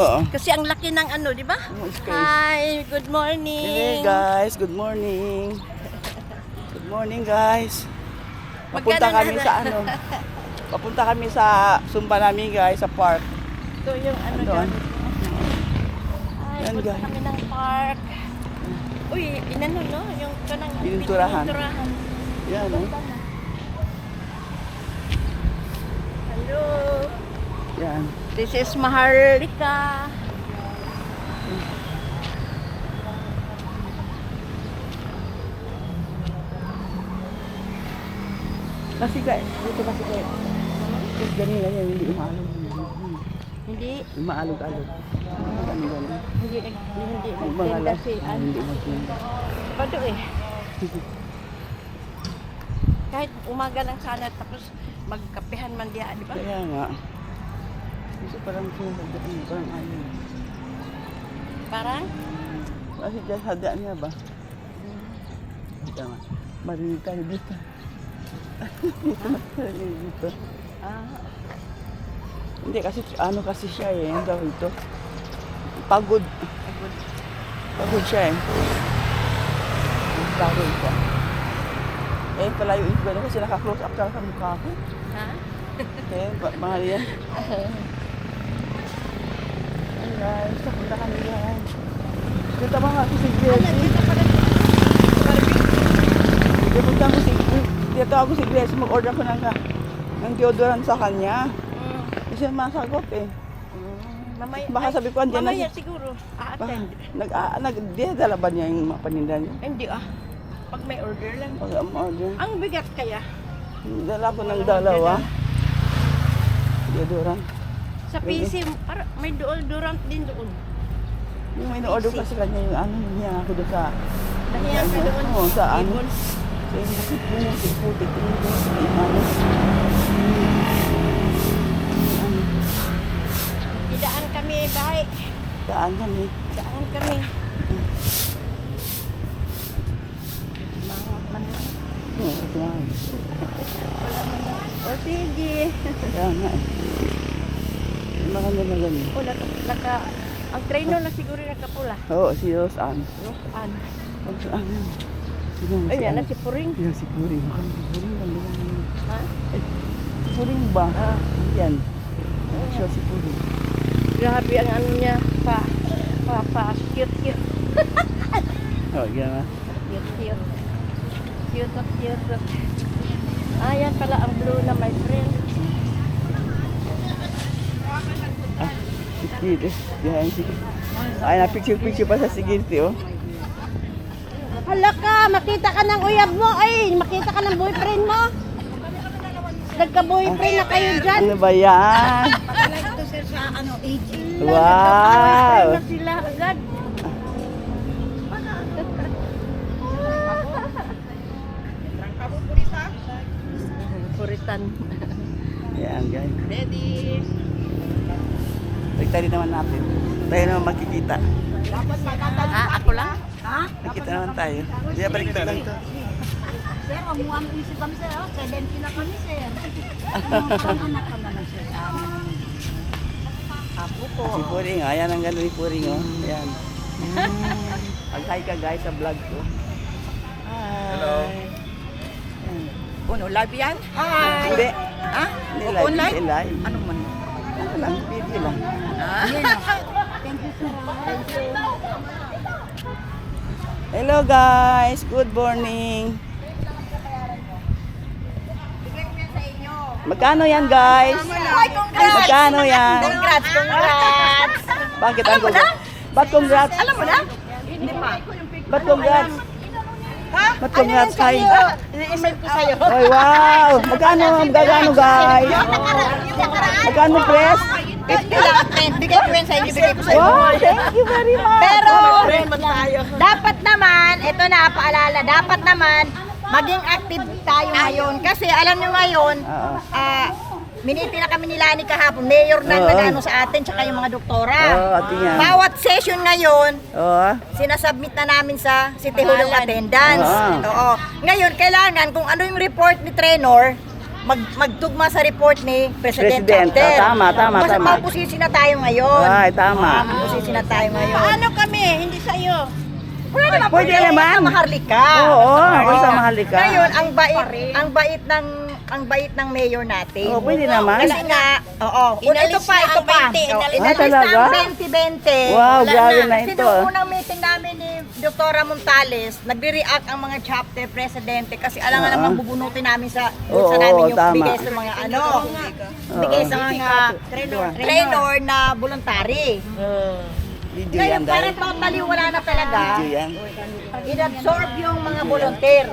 Oo. Kasi ang laki ng ano, di ba? Hi, good morning. Hey guys, good morning. Good morning guys. Papunta Magkano kami na- sa ano. Papunta kami sa Sumba namin guys, sa park. Ito yung ano Doon. doon. Ay, Yan, punta guys. kami ng park. Uy, inano no? Yung kanang Pininturahan. pininturahan. Yan oh. Hello. Yan. This is Maharlika. Kasi guys, dito kasi guys. Kasi ganyan yan, hindi umaalog. Hindi, Umaalog-alog. Ganyan. hindi Mga nagtenda las, si Ann. hindi magtinda. Pado eh. Kahit umaga lang sana tapos magkapehan man diya, di ba? Kaya nga. Kasi parang sinasagdaan niya, parang ayaw. Parang Kasi dyan hadaan niya ba? Kaya nga. Marinig tayo dito. Dito. ah, Hindi kasi ano kasi siya eh, ang tawag ito. Pagod. Pagod siya eh. Pagod siya. Eh palayo yung gano'n kasi naka-close up talaga sa mukha ko. ha? Eh, mahal yan. Ay guys, napunta kami guys. Dito ba nga ako si Gracie? Dito pala si Dito ako si Dito ako si Gracie, mag-order ko ng deodorant sa kanya. Kasi masagot eh. Mamaya, Baka sabi ko, andyan na mamaya si- siguro. Baka, A-attend. dala ba niya yung mga paninda niya? Hindi ah. Pag may order lang. Pag order. Ang bigat kaya. Dala ko ng dalawa. Deodorant. Sa PC, para may deodorant din doon. Yung may na-order ko sa kanya yung ano, niya ako doon sa... Nahiya ka doon. Oo, sa ano. Ibon. Sa yung puno, sa putik, sa imano. Idaan kami, bahay. Saan kami? Daan kami. Mangot man lang. Oo, ito nga. O sige. Kaya nga eh. Yung mga ganyan. O ang trainer na siguro nakapula. Oo, si Rosan. Rosan. Rosan. Ay, yan na si Puring. Yan si Puring. Si Puring. Ha? Si Puring ba? Ah. Yan. Siya si Puring. Grabe ang ano niya. Cute. Oo, yan na. Cute. Cute. Ah, yan pala ang blue na my friend. Sige, yan sige. Ay, na-picture pa sa security, oh. Hala ka, makita ka ng uyab mo. Ay, makita ka ng boyfriend mo. Nagka-boyfriend na kayo dyan. Ano ba yan? Ito sir sa AG. Wow! Na sila agad. Puritan. Yan, guys. Ready. Pagtali naman natin. Tayo naman magkikita. Ah, ako lang? Nakita naman tayo. Kaya balik lang to. Sir, umuha mo isip kami sir, 70 na kami sir. Anak ka na lang sir. Apo ko. Si Puring, ayan ang gano'n ni Puring, oh. Ayan. Pag-hi ka guys sa vlog ko. Hi. Hello. Uno, live yan? Hindi. Ha? Hindi live. Online? Hindi live. Ano man? Ano lang, video lang. Thank you sir. Thank you. Hello guys, good morning. Magkano yan guys? Magkano yan? Congrats! Bakit ang congrats? Ba't congrats? Alam mo na? Hindi pa. Ba't congrats? Ba't congrats kay? I-email ko sa'yo. Ay wow! Magkano guys? Magkano press? Bigay ko yan sa'yo. Bigay ko sa'yo. Wow, thank you very much. Pero, Friend tayo. dapat naman, ito na, paalala, dapat naman, maging active tayo ngayon. Kasi alam nyo ngayon, Oo. miniti na kami ni Lani kahapon, mayor na Oo. nag-ano sa atin, tsaka yung mga doktora. Oo, ate yan. Bawat session ngayon, Oo. sinasubmit na namin sa City Hall yung Pangalan. attendance. Oo. Oo. Ngayon, kailangan kung ano yung report ni trainer, magtugma sa report ni President President. Chapter. Tama. Mapusisi na tayo ngayon. Ay, tama. Mapusisi na tayo ngayon. Paano kami? Hindi sa'yo. Pwede naman. Maharlika. Oo, Maharlika. basta maharlika. Ngayon, ang bait ng mayor natin. Oo, pwede naman. Kasi nga, Inalis ito pa. na ang 20, inalis Inalis na. na ang Talaga? 2020. Wow, Wala grabe na Kasi ito, nung ah. unang meeting namin ni Dr. Montales, nagre-react ang mga chapter presidente kasi alam nga naman bubunutin namin sa Oo, namin yung tama. bigay sa mga bigay sa mga trainer na voluntary. Video Ngayon, yan dahil. parang totally wala na talaga. Video yan. In-absorb yung mga volunteer.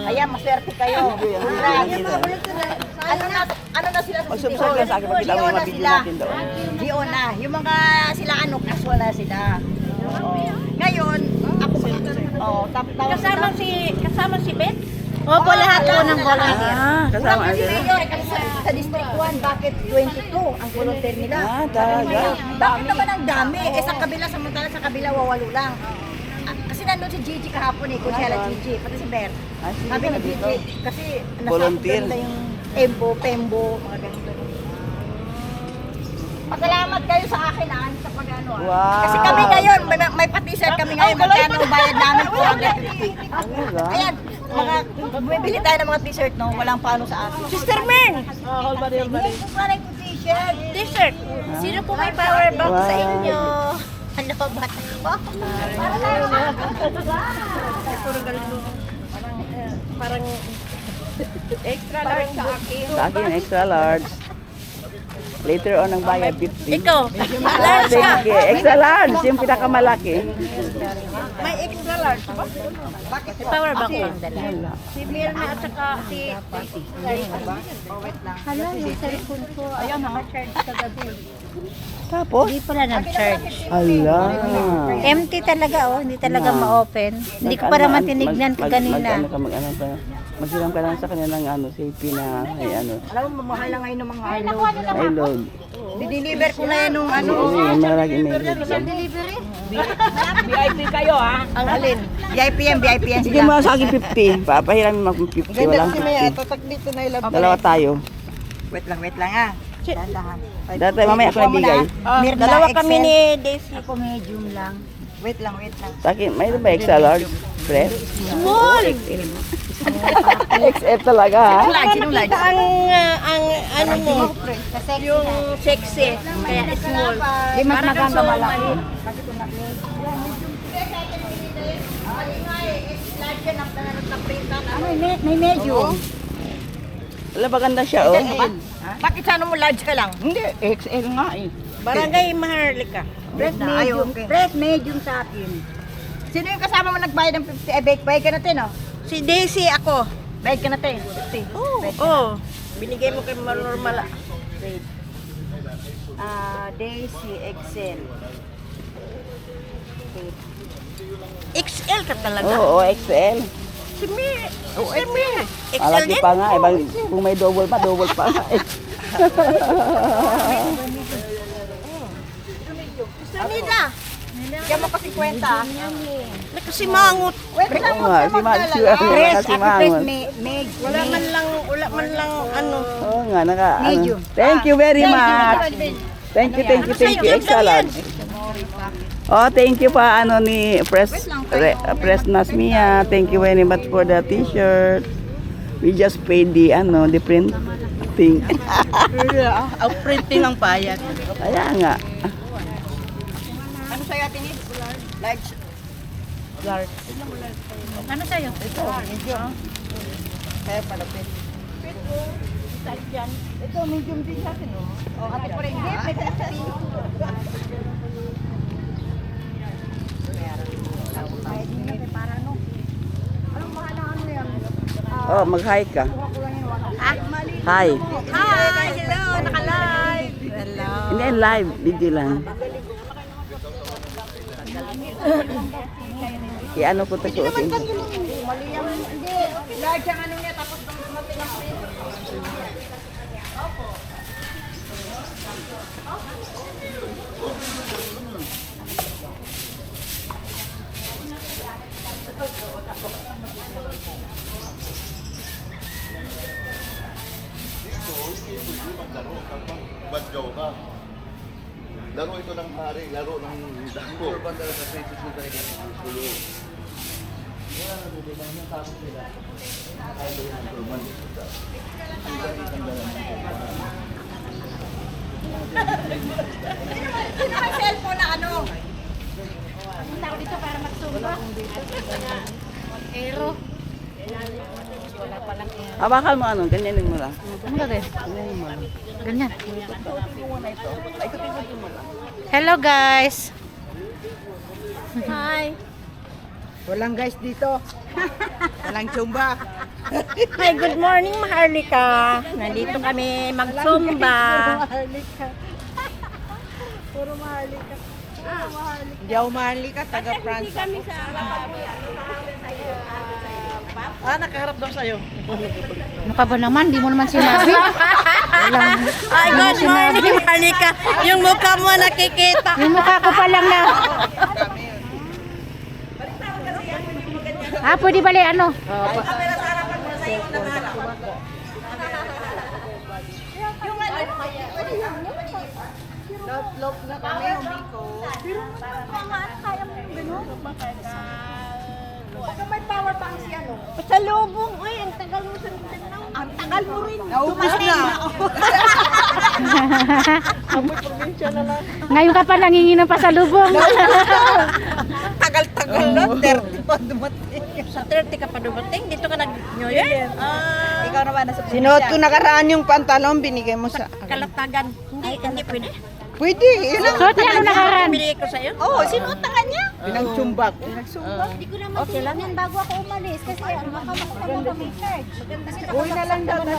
Ayan, maswerte kayo. Ano na sila sa City Mag-subscribe Hall? ka sa akin, makita mo yung mga video natin doon. GO na. Yung mga sila casual na sila. Ngayon, ako Kasama si Beth? Opo, lahat po ng volunteer. Kasama Kasama si sila. Mayor, kasi sa District 1, bakit 22 ang volunteer nila? Talaga. Bakit naman ang dami? Sa kabila, samantala sa kabila, wawalo lang. Kasi nandun si Gigi kahapon Kunsela Gigi, pati si Bert. Sige Sabi ni dito. Gigi, kasi Volunteer. nasa yung Pembo, mga ganito. Pasalamat kayo sa akin sa pag-ano. Wow. Kasi kami ngayon, may pa-t-shirt kami ngayon, magkano ang bayad namin 450. Talaga. Ayan, bumibili tayo ng mga t-shirt, no? Walang paano sa atin. Sister Meng! Yes, parang ko t-shirt. T-shirt. Sino po may power bank Wow. sa inyo? Ano ba bata ko? Parang extra large sa akin. Sa akin, extra large. Later on, ang bayad 50. Ikaw, large ka. Thank you. Extra large, yung pinakamalaki. May extra large ba? May power bank lang dala. Wala. Si Mirna at saka si Hala, yung cellphone ko. Ayaw, naka-charge kagabi. Tapos? Hindi pala nag-charge. Ala. Empty talaga, hindi talaga ma-open. Hindi ko pa naman tinignan kaganina. Magsiram ka lang sa kanilang safety na may Alam mo, mamahal lang ngayon ng mga may load. Dideliver ko na yan nung Oo, yung malaki may load. Delivery? VIP kayo Ang alin? VIP yan Sige sila. mo sa akin 50. Papahiram mo mag 50. Walang 50. dito na ilang. Dalawa tayo. Wait lang Dahan. Dati mamaya ako nabigay. Dalawa kami ni Daisy. Ako medium lang. Wait lang. Sa akin, may ba extra large? Press? Small! XL talaga ha? Sinong large? Ang ano mo, yung sexy, kaya small. Di mas maganda malaki. May medium. Wala maganda siya oh. Bakit sana mo large ka lang? Hindi, XL nga eh. Barangay Maharlika. Bread medium. Bread medium sa akin. Sino yung kasama mo nagbayad ng 50? Bayad ka natin, oh. Si Daisy ako. Bayad ka natin, 50. Oh, binigay mo kay normal. Daisy Excel. XL ka talaga. Oo, XL. Si Mi. Si Mi. XL Malaki din? pa nga. Ibang, kung may double pa nga eh. Gusto nila. Kaya mo pa 50, ah. Nakasimangot. Wait Oo lang mo nga, siya si Press, kasi ako press mangon. Wala man lang ano. Oo nga, Medium. Thank you very much. Thank you. Extra large. Oh, thank you pa ni Press Nasmia. Thank you very much for the t-shirt. We just paid the printing. Ang printing ng payag. Kaya nga. Ano sa'yo atin eh? Large. Ano sa'yo? Ito, medium. Kaya pala pwede. Ito, medium din sa atin, oh. Oh, ate po rin. Hindi, pwede na sa atin. Para ano? Anong mahal na ano yan? Oh, mag-hi ka. Hi. Hi! Hello! Naka-live! Hello! Hindi, live. Video lang. I-ano ko ito suotin. Mali yan. Hindi. Large ang ano niya, tapos dumating ang print. Sino may cellphone na ano? Punta ako dito para magsumba. Aero. Wala palang aero. Hawakan mo ano, ganyanin mo lang. Ano gagawin? Ganyan. Hello guys. Hi. Walang guys dito. Walang chumba. Hi, good morning Maharlika. Nandito kami magsumba. Puro Maharlika. Hindi ako Maharlika, taga France. Nakaharap daw sa'yo. Ano ka ba naman? Di mo naman sinabi. Ay, good morning, Maharlika. Yung mukha mo nakikita. Yung mukha ko pa lang na. Pwede bali ano? Lop na kami, umiko. Pero kaya mo yung gano'n? Baka may power bank siya, no? Sa lubong. Uy, ang tagal mo sa Ang tagal mo rin. Naubos na. Ngayon ka pa nangingi ng pasalubong. Tagal-tagal na. 30 pa dumating. Sa 30 ka pa dumating. Dito ka nag-New Year. Ikaw naman nasa Sinuot ko nakaraan yung pantalon, binigay mo sa... Kalatagan. Hindi pwede. Pwede, yun lang. Suot niya ano nakaraan? Binigay ko sa'yo. Oo, sinuot ka niya. Pinagsumbak. Hindi ko naman tinignan bago ako umalis kasi ano, baka makapagod kami charge. Kasi Uwi na lang daw na.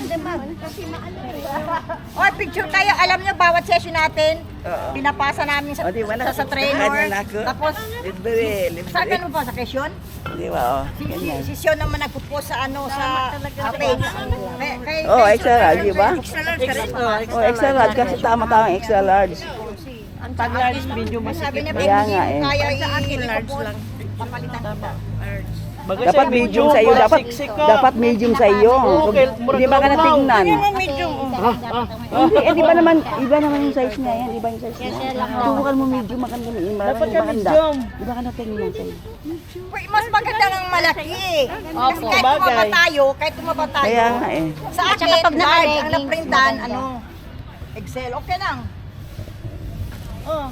Kasi maano eh. Oh, picture kayo. Alam niyo, bawat session natin, pinapasa namin sa, O, di ba sa trainer. Kanya na ako. Tapos, Libre. saan ka pa? Sa kesyon? Di ba, oh. Si Sion naman nagpo-post sa ano, sa page. Oh, extra large, di ba? Extra large ka rin. Oh, extra large kasi tama-tama extra large. Pag large, medyo Sabi niya, Kaya hindi nga mo eh. kaya large lang. Papalitan kita. Dapat medium sa iyo, dapat medium sa iyo. Di ba ka natingnan? Hindi, di ba naman, iba naman yung size niya yan, iba yung size niya. Subukan mo medium, maganda mo yun. Dapat ka medium. Di ba ka natingnan sa iyo? Wait, mas maganda ng malaki. Kasi kahit tumaba tayo, Kaya nga eh. sa akin, large, ang naprintan, ano, Excel, okay lang. Oh,